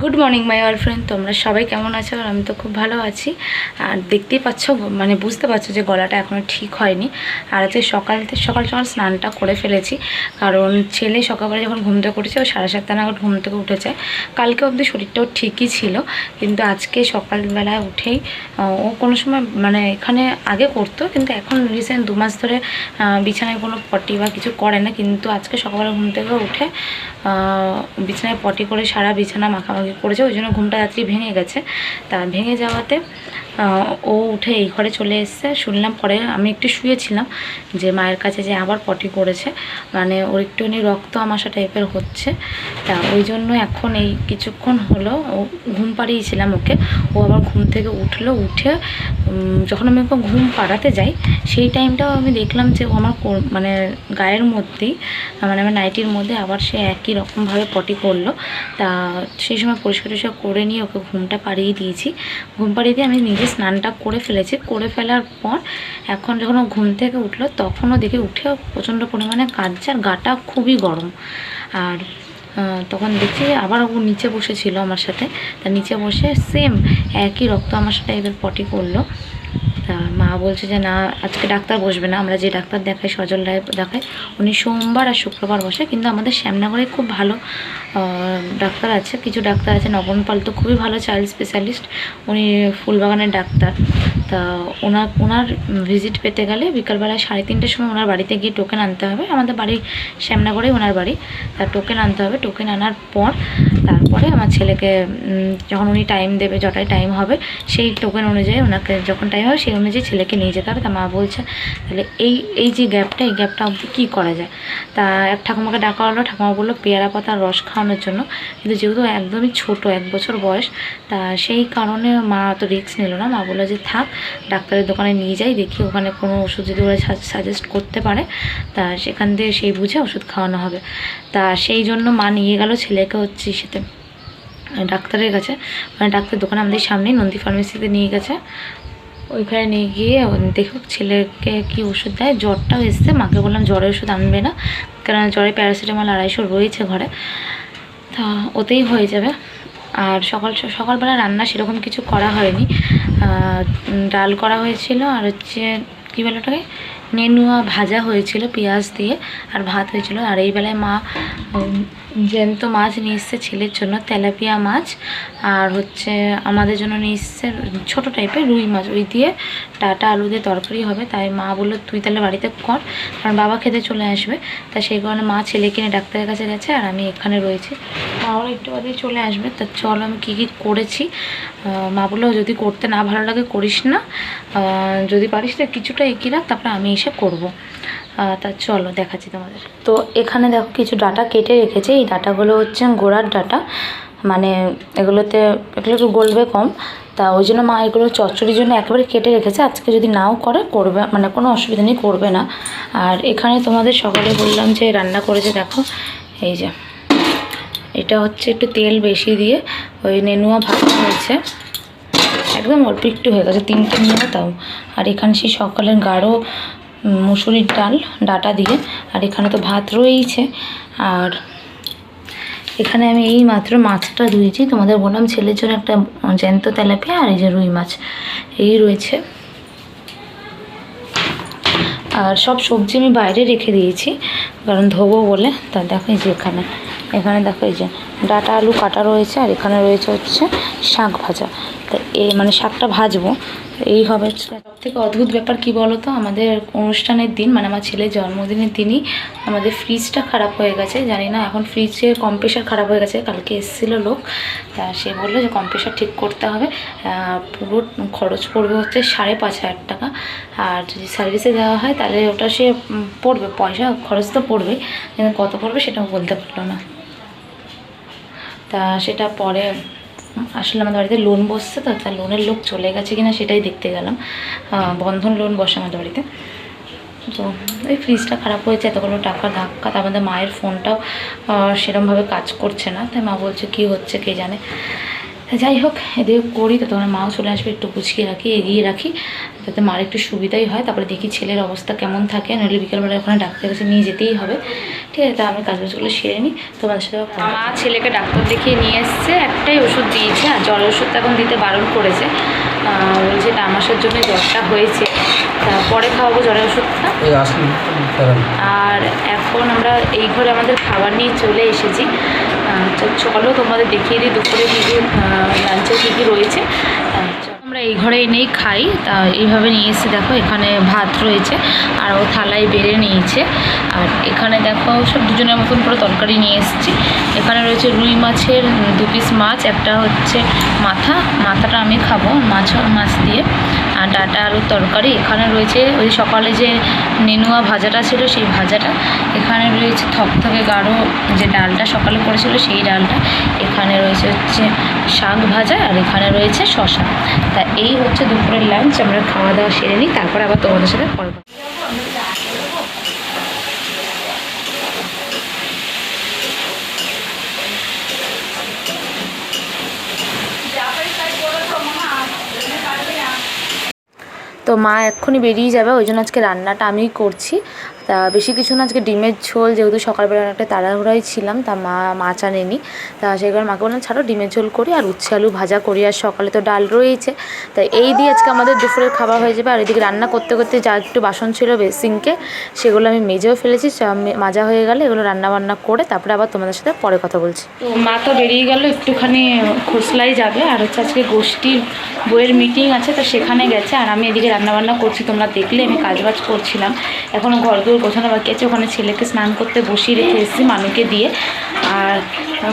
Good morning my all friend, তোমরা সবাই কেমন আছো? আর আমি তো খুব ভালো আছি। আর দেখতেই পাচ্ছ, মানে বুঝতে পারছো যে গলাটা এখনও ঠিক হয়নি। আর আজকে সকাল সকাল স্নানটা করে ফেলেছি, কারণ ছেলে সকালবেলা যখন ঘুম থেকে উঠেছে ও 7:30 নাগাদ ঘুম থেকে উঠেছে। কালকে অবধি শরীরটাও ঠিকই ছিল, কিন্তু আজকে সকালবেলায় উঠেই ও কোনো সময় মানে এখানে আগে করতো, কিন্তু এখন রিসেন্ট 2 মাস ধরে বিছানায় কোনো পটি বা কিছু করে না। কিন্তু আজকে সকালবেলা ঘুম থেকে উঠে বিছানায় পটি করে সারা বিছানা মাখামাখি করেছে, ওই জন্য ঘুমটা রাত্রি ভেঙে গেছে। তা ভেঙে যাওয়াতে ও উঠে এই ঘরে চলে এসছে। শুনলাম পরে, আমি একটু শুয়েছিলাম, যে মায়ের কাছে যে আবার পটি করেছে, মানে ওর একটুখানি রক্ত আমাশা টাইপের হচ্ছে। তা ওই জন্য এখন এই কিছুক্ষণ হলো ও ঘুম পাড়িয়েছিলাম ওকে, ও আবার ঘুম থেকে উঠলো। উঠে যখন আমি ওকে ঘুম পাড়াতে যাই সেই টাইমটাও আমি দেখলাম যে ও আমার মানে গায়ের মধ্যেই, মানে আমার নাইটির মধ্যে আবার সে একই রকমভাবে পটি করলো। তা সেই সময় পরিষ্কার টরিষ্কার করে নিয়ে ওকে ঘুমটা পাড়িয়ে দিয়েছি। ঘুম পাড়িয়ে দিয়ে আমি নিজে স্নানটা করে ফেলেছি। করে ফেলার পর এখন যখন ও ঘুম থেকে উঠলো তখনও দেখে উঠেও প্রচণ্ড পরিমাণে কাঁদছে, আর গাটা খুবই গরম। আর তখন দেখছি আবার ও নিচে বসেছিল আমার সাথে, তা নিচে বসে সেম একই রক্ত আমার সাথে এবার পটি করলো। তা মা বলছে যে না, আজকে ডাক্তার বসবে না, আমরা যে ডাক্তার দেখাই সজল রায় দেখাই, উনি সোমবার আর শুক্রবার বসে। কিন্তু আমাদের শ্যামনগরে খুব ভালো ডাক্তার আছে, কিছু ডাক্তার আছে। নবন পাল তো খুবই ভালো চাইল্ড স্পেশালিস্ট, উনি ফুলবাগানের ডাক্তার। তা ওনার ভিজিট পেতে গেলে বিকালবেলা 3:30টার সময় ওনার বাড়িতে গিয়ে টোকেন আনতে হবে। আমাদের বাড়ি শ্যামনগরেই ওনার বাড়ি। তা টোকেন আনতে হবে। টোকেন আনার পর তারপরে আমার ছেলেকে যখন উনি টাইম দেবে, যটাই টাইম হবে সেই টোকেন অনুযায়ী ওনাকে যখন টাইম হবে সেই অনুযায়ী ছেলেকে নিয়ে যেতে হবে। তা মা বলছে তাহলে এই যে এই গ্যাপটা অবধি কী করা যায়। তা এক ঠাকুমাকে ডাকা হলো, ঠাকুমা বললো পেয়ারা পাতার রস খাওয়ানোর জন্য, কিন্তু যেহেতু একদমই ছোট, 1 বছর বয়স, তা সেই কারণে মা অত রিস্ক নিল না। মা বললো যে থাক, ডাক্তারের দোকানে নিয়ে যাই, দেখি ওখানে কোনো ওষুধ যদি ওরা সাজেস্ট করতে পারে তা সেখান থেকে সেই বুঝে ওষুধ খাওয়ানো হবে। তা সেই জন্য মা নিয়ে গেল ছেলেকে হচ্ছে সাথে ডাক্তারের কাছে, মানে ডাক্তার দোকান আমাদের সামনেই নন্দী ফার্মেসিতে নিয়ে গেছে। ওইখানে নিয়ে গিয়ে দেখুক ছেলেকে কি ওষুধ দেয়। জ্বরটাও এসছে, মাকে বললাম জ্বরের ওষুধ আনবে না, কারণ জ্বরে প্যারাসিটামল 250 রয়েছে ঘরে, তা ওতেই হয়ে যাবে। আর সকালবেলা রান্না সেরকম কিছু করা হয়নি, ডাল করা হয়েছিল, আর হচ্ছে কী বলে ওটাকে, নেনুয়া ভাজা হয়েছিল পেঁয়াজ দিয়ে, আর ভাত হয়েছিল। আর এই বেলায় মা জ্যান্ত মাছ নিয়ে এসছে ছেলের জন্য, তেলাপিয়া মাছ, আর হচ্ছে আমাদের জন্য নিয়ে এসছে ছোটো টাইপের রুই মাছ, ওই দিয়ে ডাঁটা আলু দিয়ে তরকারি হবে। তাই মা বললো তুই তাহলে বাড়িতে কর, কারণ বাবা খেতে চলে আসবে। তা সেই কারণে মা ছেলেকে নিয়ে ডাক্তারের কাছে গেছে, আর আমি এখানে রয়েছি। মা ওরা একটু বাদেই চলে আসবে। তা চলো আমি কী কী করেছি। মা বললো যদি করতে না ভালো লাগে করিস না, যদি পারিস তো কিছুটা এগিয়ে রাখ, তারপরে আমি এসে করবো। তা চলো দেখাচ্ছি তোমাদের। তো এখানে দেখো কিছু ডাঁটা কেটে রেখেছে। এই ডাঁটাগুলো হচ্ছে গোড়ার ডাঁটা, মানে এগুলো একটু গলবে কম, তা ওই জন্য মা এগুলো চচ্চড়ির জন্য একেবারে কেটে রেখেছে। আজকে যদি নাও করবে, মানে কোনো অসুবিধা নেই, করবে না। আর এখানে তোমাদের সকালে বললাম যে রান্না করেছে, দেখো এই যে এটা হচ্ছে একটু তেল বেশি দিয়ে ওই নেনুয়া ভাজা হয়েছে, একদম অল্প একটু হয়ে গেছে, 3টে নিয়ে তাও। আর এখানে সেই সকালের গাঢ় মুসুরির ডাল ডাঁটা দিয়ে, আর এখানে তো ভাত রয়েইছে। আর এখানে আমি এই মাত্র মাছটা ধুয়েছি, তোমাদের বললাম ছেলের জন্য একটা জ্যান্ত তেলাপিয়া, আর এই যে রুই মাছ এই রয়েছে। আর সব সবজি আমি বাইরে রেখে দিয়েছি, কারণ ধোবো বলে। তা দেখো এই যে এখানে দেখো এই যে ডাঁটা আলু কাটা রয়েছে, আর এখানে রয়েছে হচ্ছে শাক ভাজা। তা মানে শাকটা ভাজবো, এই হবে। সবথেকে অদ্ভুত ব্যাপার কি বলো তো, আমাদের অনুষ্ঠানের দিন, মানে আমার ছেলের জন্মদিনের দিনই আমাদের ফ্রিজটা খারাপ হয়ে গেছে। জানি না এখন ফ্রিজের কম্প্রেসার খারাপ হয়ে গেছে। কালকে এসেছিল লোক, তা সে বললো যে কম্প্রেসার ঠিক করতে হবে, পুরো খরচ পড়বে হচ্ছে 5,500 টাকা। আর যদি সার্ভিসে দেওয়া হয় তাহলে ওটা সে পড়বে, পয়সা খরচ তো পড়বেই, কিন্তু কত পড়বে সেটাও বলতে পারলো না। তা সেটা পরে আসলে আমাদের বাড়িতে লোন বসছে, তো তার লোনের লোক চলে গেছে কিনা সেটাই দেখতে গেলাম। বন্ধন লোন বসে আমাদের বাড়িতে। তো ওই ফ্রিজটা খারাপ হয়েছে, এতগুলো টাকা ধাক্কা। তা আমাদের মায়ের ফোনটাও সেরকমভাবে কাজ করছে না, তাই মা বলছে কী হচ্ছে কে জানে। যাই হোক, এদের করি, তো তখন মাও চলে আসবে, একটু গুছিয়ে রাখি, এগিয়ে রাখি, যাতে মার একটু সুবিধাই হয়। তারপরে দেখি ছেলের অবস্থা কেমন থাকে, নইলে বিকেলবেলা ওখানে ডাক্তারের কাছে নিয়ে যেতেই হবে। ঠিক আছে, তা আমি কাজবাজগুলো সেরে নিই, তোমাদের সাথে মা ছেলেকে ডাক্তার দেখিয়ে নিয়ে এসছে, একটাই ওষুধ দিয়েছে, আর জ্বরের ওষুধটা এখন দিতে বারণ করেছে, বলছে তামাশার জন্য জ্বরটা হয়েছে, তারপরে খাওয়াবো জ্বরের ওষুধটা। আর এখন আমরা এই ঘরে আমাদের খাবার নিয়ে চলে এসেছি। সকালেও তোমাদের দেখিয়ে দিই দুপুরে কী কী লাঞ্চে কী কী রয়েছে। আমরা এই ঘরে এনেই খাই, তা এইভাবে নিয়ে এসেছি। দেখো এখানে ভাত রয়েছে আর ও থালায় বেড়ে নিয়েছে, আর এখানে দেখো সব দুজনের মতন করে তরকারি নিয়ে এসেছি। এখানে রয়েছে রুই মাছের 2 পিস মাছ, একটা হচ্ছে মাথাটা আমি খাবো মাছ দিয়ে, আর ডাঁটা আলুর তরকারি। এখানে রয়েছে ওই সকালে যে নেনুয়া ভাজাটা ছিল সেই ভাজাটা, এখানে রয়েছে থকথকে গাঢ় যে ডালটা সকালে করেছিল সেই ডালটা, এখানে রয়েছে হচ্ছে শাক ভাজা, আর এখানে রয়েছে শশা। তা এই হচ্ছে দুপুরের লাঞ্চ। আমরা খাওয়া দাওয়া সেরে নিই, তারপরে আবার তোমাদের সাথে পরে কথা। তো মা এক্ষুনি বেরিয়ে যাবে, ওই জন্য আজকে রান্নাটা আমিই করছি। তা বেশি কিছু না, আজকে ডিমের ঝোল, যেহেতু সকালবেলা একটা তাড়াহুড়াই ছিলাম, তা মাছ আনেনি, তা সেই কারণে মাকে বললাম ছাড়ো ডিমের ঝোল করি আর উচ্ছে আলু ভাজা করি, আর সকালে তো ডাল রয়েছে, তাই এই দিয়ে আজকে আমাদের দুপুরের খাবার হয়ে যাবে। আর এদিকে রান্না করতে করতে যা একটু বাসন ছিল সিঙ্কে, সেগুলো আমি মেজেও ফেলেছি, মাজা হয়ে গেলে এগুলো রান্নাবান্না করে তারপরে আবার তোমাদের সাথে পরে কথা বলছি। তো মা তো বেরিয়ে গেল, একটুখানি খোসলাই যাবে, আর হচ্ছে আজকে গোষ্ঠীর বইয়ের মিটিং আছে, তো সেখানে গেছে, আর আমি এদিকে রান্নাবান্না করছি। তোমরা দেখলে আমি কাজবাজ করছিলাম, এখনও ঘরদোর গোছানো বাকি আছে। ওখানে ছেলেকে স্নান করতে বসিয়ে রেখে এসেছি মানুকে দিয়ে, আর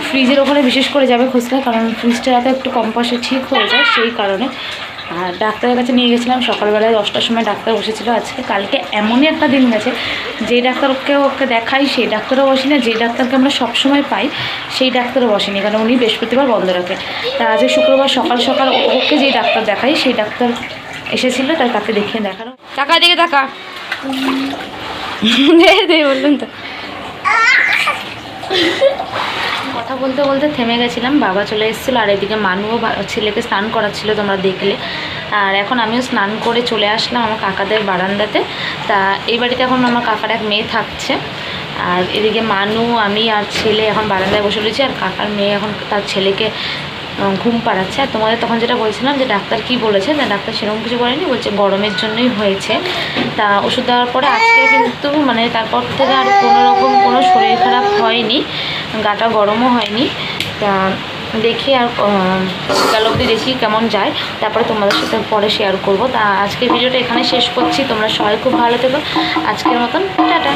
ফ্রিজের ওখানে বিশেষ করে যাবে খোঁজটা, কারণ ফ্রিজটা যাতে একটু কম পয়সা ঠিক হয়ে যায় সেই কারণে। আর ডাক্তারের কাছে নিয়ে গেছিলাম সকালবেলায় 10টার সময়, ডাক্তার বসেছিল। আজকে কালকে এমনই একটা দিন গেছে, যেই ওকে দেখাই সেই ডাক্তারও বসেনি, না যেই ডাক্তারকে আমরা সবসময় পাই সেই ডাক্তারও বসেনি, কারণ উনি বৃহস্পতিবার বন্ধ রাখে। তা আজকে শুক্রবার সকাল সকাল ওকে যেই ডাক্তার দেখাই সেই ডাক্তার এসেছিলো, তাই তাকে দেখিয়ে দেখানো। টাকা দিকে টাকা বললেন তো, কথা বলতে বলতে থেমে গেছিলাম, বাবা চলে এসেছিলো, আর এদিকে মানুও ছেলেকে স্নান করাচ্ছিল তোমরা দেখলে। আর এখন আমিও স্নান করে চলে আসলাম আমার কাকাদের বারান্দাতে। তা এই বাড়িতে এখন আমার কাকার এক মেয়ে থাকছে, আর এদিকে মানু, আমি আর ছেলে এখন বারান্দায় বসে রয়েছি, আর কাকার মেয়ে এখন তার ছেলেকে ঘুম পাড়াচ্ছে। আর তোমাদের তখন যেটা বলছিলাম যে ডাক্তার কি বলেছে, না ডাক্তার সেরকম কিছু বলেনি, বলছে গরমের জন্যই হয়েছে। তা ওষুধ দেওয়ার পরে আজকে কিন্তু মানে তারপর থেকে আর কোনোরকম কোনো শরীর খারাপ হয়নি, গাটা গরমও হয়নি। তা দেখি আর কাল অবধি দেখি কেমন যায়, তারপরে তোমাদের সাথে পরে শেয়ার করব। তা আজকের ভিডিওটা এখানে শেষ করছি, তোমরা সবাই খুব ভালো থেকো, আজকের মতন টাটা।